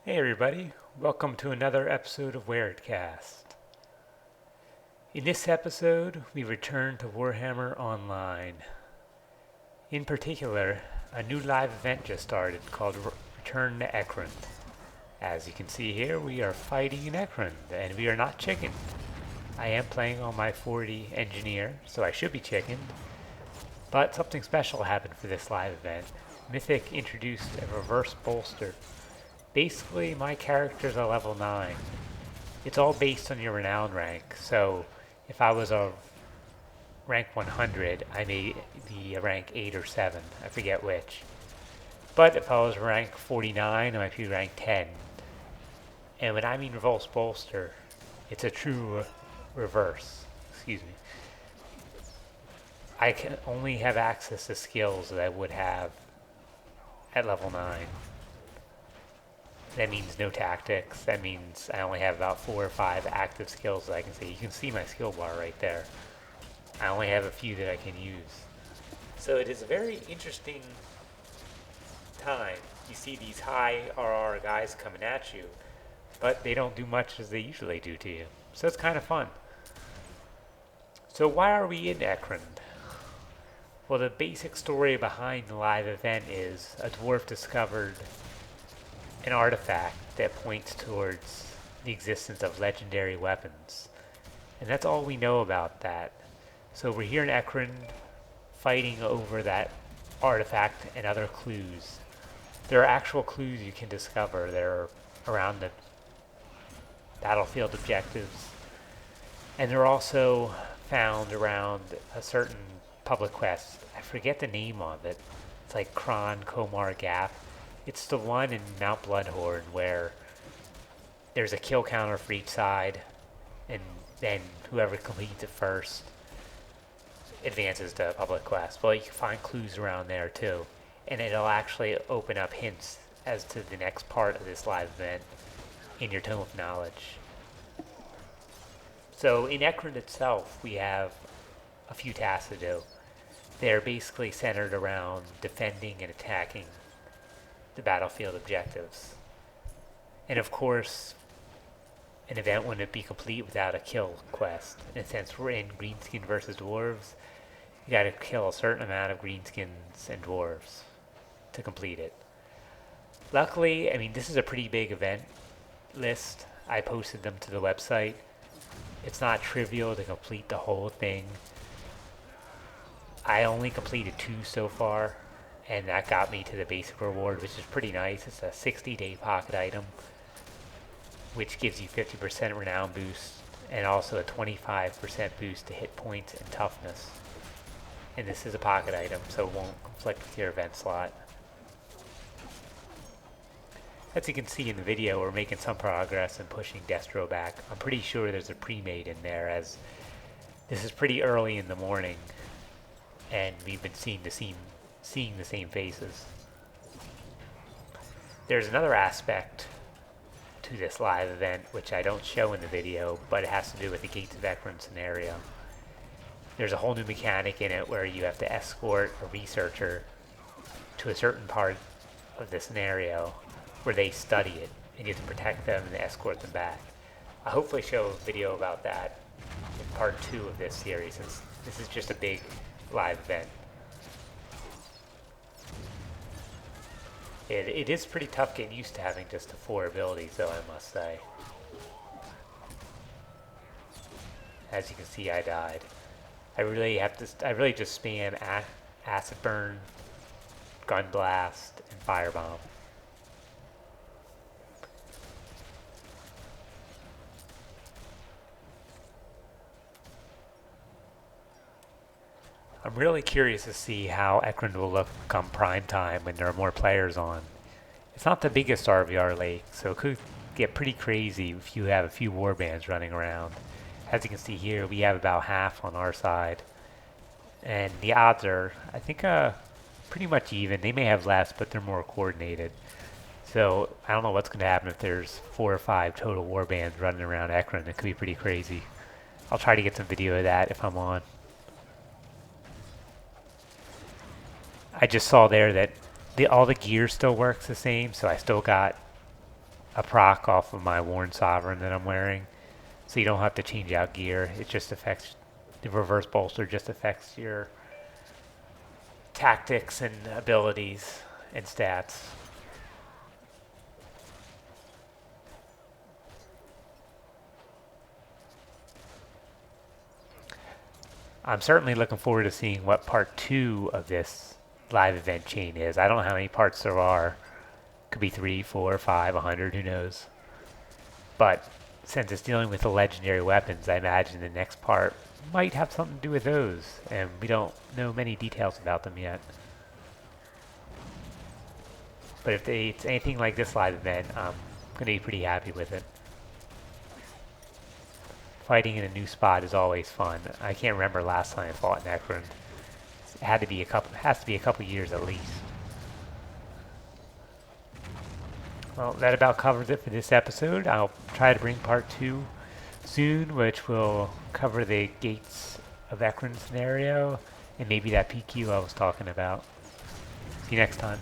Hey everybody, welcome to another episode of WeritCast. In this episode, we return to Warhammer Online. In particular, a new live event just started called Return to Ekrund. As you can see here, we are fighting in Ekrund, and we are not chicken. I am playing on my 40 engineer, so I should be chicken. But something special happened for this live event. Mythic introduced a reverse bolster. Basically, my character's a level 9. It's all based on your renown rank, so if I was a rank 100, I may be a rank 8 or 7, I forget which. But if I was rank 49, I might be rank 10. And when I mean reverse bolster, it's a true reverse. Excuse me. I can only have access to skills that I would have at level 9. That means no tactics. That means I only have about 4 or 5 active skills that I can see. You can see my skill bar right there. I only have a few that I can use. So it is a very interesting time. You see these high RR guys coming at you, but they don't do much as they usually do to you. So it's kind of fun. So why are we in Ekrund? Well, the basic story behind the live event is a dwarf discovered an artifact that points towards the existence of legendary weapons. And that's all we know about that. So we're here in Ekrund fighting over that artifact and other clues. There are actual clues you can discover that are around the battlefield objectives. And they're also found around a certain public quest. I forget the name of it. It's like Kron Komar Gap. It's the one in Mount Bloodhorn where there's a kill counter for each side, and then whoever completes it first advances to public quest. Well, you can find clues around there too, and it'll actually open up hints as to the next part of this live event in your Tome of Knowledge. So in Ekrund itself, we have a few tasks to do. They're basically centered around defending and attacking the battlefield objectives. And of course, an event wouldn't be complete without a kill quest. And since we're in greenskin versus dwarves, you gotta kill a certain amount of greenskins and dwarves to complete it. Luckily, I mean, this is a pretty big event list. I posted them to the website. It's not trivial to complete the whole thing. I only completed 2 so far, and that got me to the basic reward, which is pretty nice. It's a 60-day pocket item, which gives you 50% renown boost, and also a 25% boost to hit points and toughness. And this is a pocket item, so it won't conflict with your event slot. As you can see in the video, we're making some progress in pushing Destro back. I'm pretty sure there's a pre-made in there, as this is pretty early in the morning, and we've been seeing the same faces. There's another aspect to this live event which I don't show in the video, but it has to do with the Gates of Ekrund scenario. There's a whole new mechanic in it where you have to escort a researcher to a certain part of the scenario where they study it, and you have to protect them and escort them back. I'll hopefully show a video about that in part 2 of this series, since this is just a big live event. It is pretty tough getting used to having just the 4 abilities, though, I must say. As you can see, I died. I really just spam acid burn, gun blast, and firebomb. I'm really curious to see how Ekrund will look come prime time when there are more players on. It's not the biggest RVR lake, so it could get pretty crazy if you have a few warbands running around. As you can see here, we have about half on our side. And the odds are, I think, pretty much even. They may have less, but they're more coordinated. So I don't know what's going to happen if there's 4 or 5 total warbands running around Ekrund. It could be pretty crazy. I'll try to get some video of that if I'm on. I just saw there that all the gear still works the same, so I still got a proc off of my Worn Sovereign that I'm wearing, so you don't have to change out gear. It just affects, the reverse bolster just affects your tactics and abilities and stats. I'm certainly looking forward to seeing what part 2 of this live event chain is. I don't know how many parts there are. Could be 3, 4, 5, 100, who knows. But since it's dealing with the legendary weapons, I imagine the next part might have something to do with those, and we don't know many details about them yet. But if it's anything like this live event, I'm going to be pretty happy with it. Fighting in a new spot is always fun. I can't remember last time I fought in Ekrund. It has to be a couple years at least. Well, that about covers it for this episode. I'll try to bring part 2 soon, which will cover the Gates of Ekrund scenario and maybe that PQ I was talking about. See you next time.